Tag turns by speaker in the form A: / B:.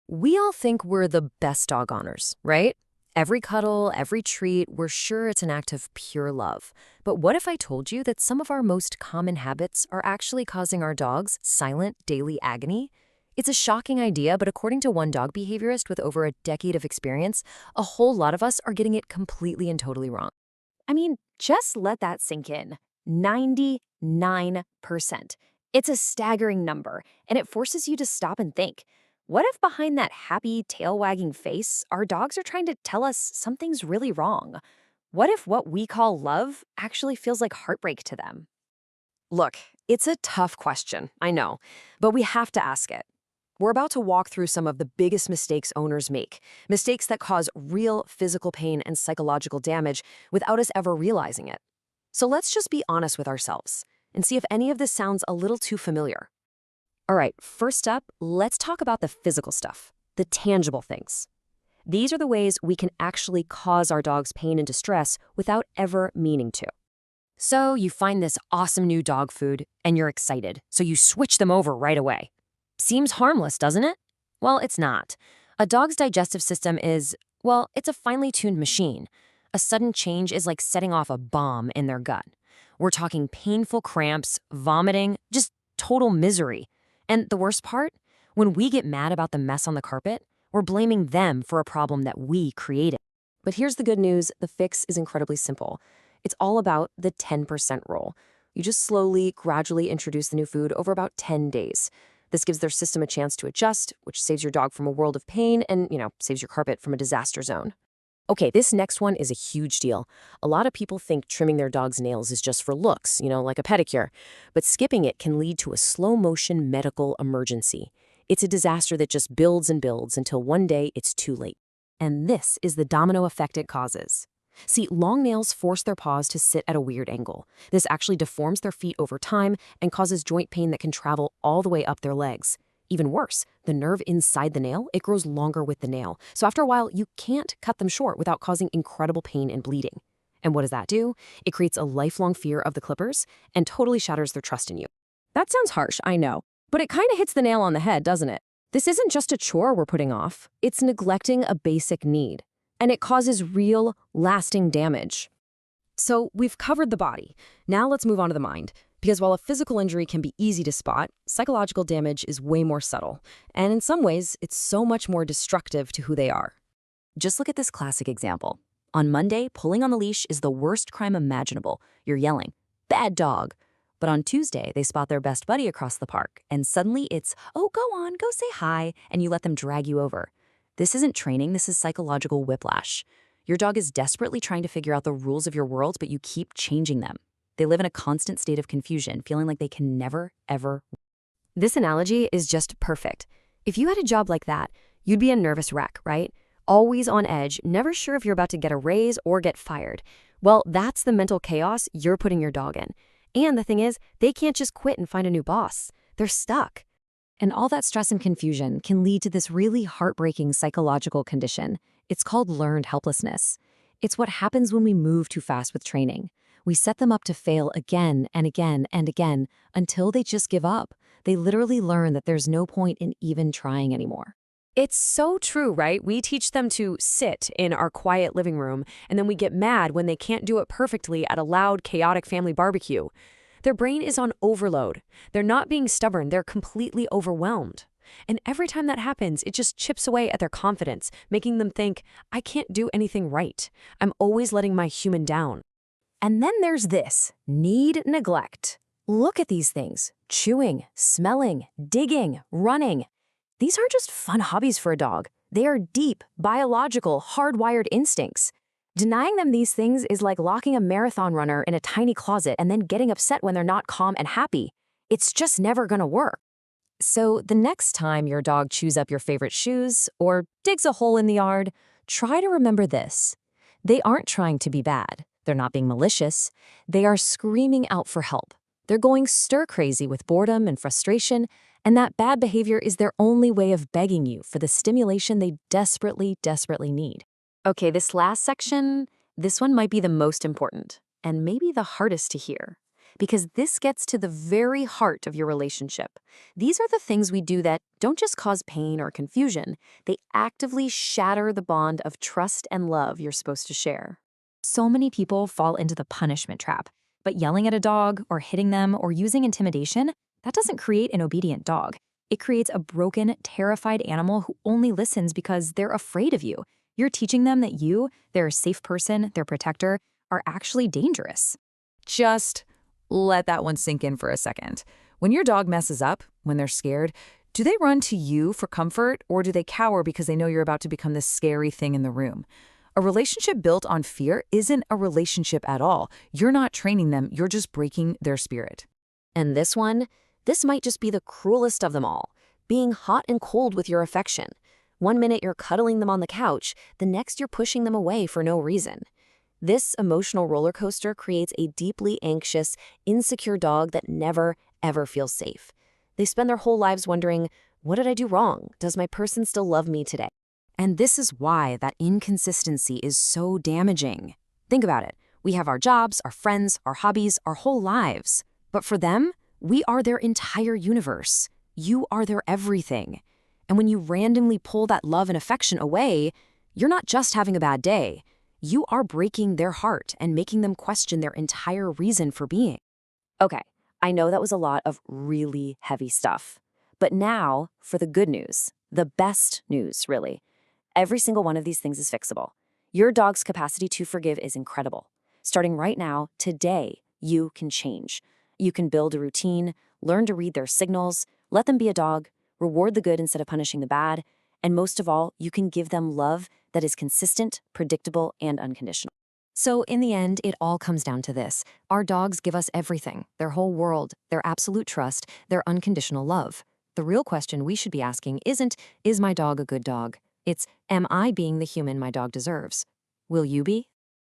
A: We all think we're the best dog owners, right? Every cuddle, every treat, we're sure it's an act of pure love. But what if I told you that some of our most common habits are actually causing our dogs silent daily agony? It's a shocking idea, but according to one dog behaviorist with over a decade of experience, a whole lot of us are getting it completely and totally wrong.
B: I mean, just let that sink in. 99%. It's a staggering number, and it forces you to stop and think. What if behind that happy, tail wagging face, our dogs are trying to tell us something's really wrong? What if what we call love actually feels like heartbreak to them?
A: Look, it's a tough question, I know, but we have to ask it. We're about to walk through some of the biggest mistakes owners make, mistakes that cause real physical pain and psychological damage without us ever realizing it. So let's just be honest with ourselves and see if any of this sounds a little too familiar. All right, first up, let's talk about the physical stuff, the tangible things. These are the ways we can actually cause our dogs pain and distress without ever meaning to. So you find this awesome new dog food and you're excited, so you switch them over right away. Seems harmless, doesn't it? Well, it's not. A dog's digestive system is, well, it's a finely tuned machine. A sudden change is like setting off a bomb in their gut. We're talking painful cramps, vomiting, just total misery. And the worst part? When we get mad about the mess on the carpet, we're blaming them for a problem that we created. But here's the good news, the fix is incredibly simple. It's all about the 10% rule. You just slowly, gradually introduce the new food over about 10 days. This gives their system a chance to adjust, which saves your dog from a world of pain and, saves your carpet from a disaster zone. Okay, this next one is a huge deal. A lot of people think trimming their dog's nails is just for looks, like a pedicure. But skipping it can lead to a slow-motion medical emergency. It's a disaster that just builds and builds until one day it's too late. And this is the domino effect it causes. See, long nails force their paws to sit at a weird angle. This actually deforms their feet over time and causes joint pain that can travel all the way up their legs. Even worse, the nerve inside the nail, it grows longer with the nail. So after a while, you can't cut them short without causing incredible pain and bleeding. And what does that do? It creates a lifelong fear of the clippers and totally shatters their trust in you. That sounds harsh, I know, but it kind of hits the nail on the head, doesn't it? This isn't just a chore we're putting off. It's neglecting a basic need. And it causes real, lasting damage. So we've covered the body. Now let's move on to the mind. Because while a physical injury can be easy to spot, psychological damage is way more subtle. And in some ways, it's so much more destructive to who they are.
B: Just look at this classic example. On Monday, pulling on the leash is the worst crime imaginable. You're yelling, "Bad dog." But on Tuesday, they spot their best buddy across the park, and suddenly it's, "Oh, go on, go say hi," and you let them drag you over. This isn't training, this is psychological whiplash. Your dog is desperately trying to figure out the rules of your world, but you keep changing them. They live in a constant state of confusion, feeling like they can never, ever.
A: This analogy is just perfect. If you had a job like that, you'd be a nervous wreck, right? Always on edge, never sure if you're about to get a raise or get fired. Well, that's the mental chaos you're putting your dog in. And the thing is, they can't just quit and find a new boss. They're stuck.
B: And all that stress and confusion can lead to this really heartbreaking psychological condition. It's called learned helplessness. It's what happens when we move too fast with training. We set them up to fail again and again and again until they just give up. They literally learn that there's no point in even trying anymore.
A: It's so true, right? We teach them to sit in our quiet living room, and then we get mad when they can't do it perfectly at a loud, chaotic family barbecue. Their brain is on overload. They're not being stubborn, they're completely overwhelmed. And every time that happens, it just chips away at their confidence, making them think, I can't do anything right. I'm always letting my human down. And then there's this, need neglect. Look at these things, chewing, smelling, digging, running. These aren't just fun hobbies for a dog. They are deep, biological, hardwired instincts. Denying them these things is like locking a marathon runner in a tiny closet and then getting upset when they're not calm and happy. It's just never gonna work. So the next time your dog chews up your favorite shoes or digs a hole in the yard, try to remember this. They aren't trying to be bad. They're not being malicious. They are screaming out for help. They're going stir-crazy with boredom and frustration, and that bad behavior is their only way of begging you for the stimulation they desperately, desperately need. Okay, this last section, this one might be the most important, and maybe the hardest to hear. because this gets to the very heart of your relationship. These are the things we do that don't just cause pain or confusion, they actively shatter the bond of trust and love you're supposed to share.
B: So many people fall into the punishment trap, but yelling at a dog or hitting them or using intimidation, that doesn't create an obedient dog. It creates a broken, terrified animal who only listens because they're afraid of you. You're teaching them that you, their safe person, their protector, are actually dangerous.
C: Just let that one sink in for a second. When your dog messes up, when they're scared, do they run to you for comfort, or do they cower because they know you're about to become this scary thing in the room? A relationship built on fear isn't a relationship at all. You're not training them, you're just breaking their spirit.
A: And this might just be the cruelest of them all, being hot and cold with your affection. One minute you're cuddling them on the couch, the next you're pushing them away for no reason. This emotional roller coaster creates a deeply anxious, insecure dog that never, ever feels safe. They spend their whole lives wondering, what did I do wrong? Does my person still love me today? And this is why that inconsistency is so damaging. Think about it. We have our jobs, our friends, our hobbies, our whole lives. But for them, we are their entire universe. You are their everything. And when you randomly pull that love and affection away, you're not just having a bad day. You are breaking their heart and making them question their entire reason for being. Okay, I know that was a lot of really heavy stuff. But now for the good news, the best news, really. Every single one of these things is fixable. Your dog's capacity to forgive is incredible. Starting right now, today, you can change. You can build a routine, learn to read their signals, let them be a dog, reward the good instead of punishing the bad, and most of all, you can give them love that is consistent, predictable, and unconditional. So in the end, it all comes down to this. Our dogs give us everything, their whole world, their absolute trust, their unconditional love. The real question we should be asking isn't, is my dog a good dog? It's, am I being the human my dog deserves? Will you be?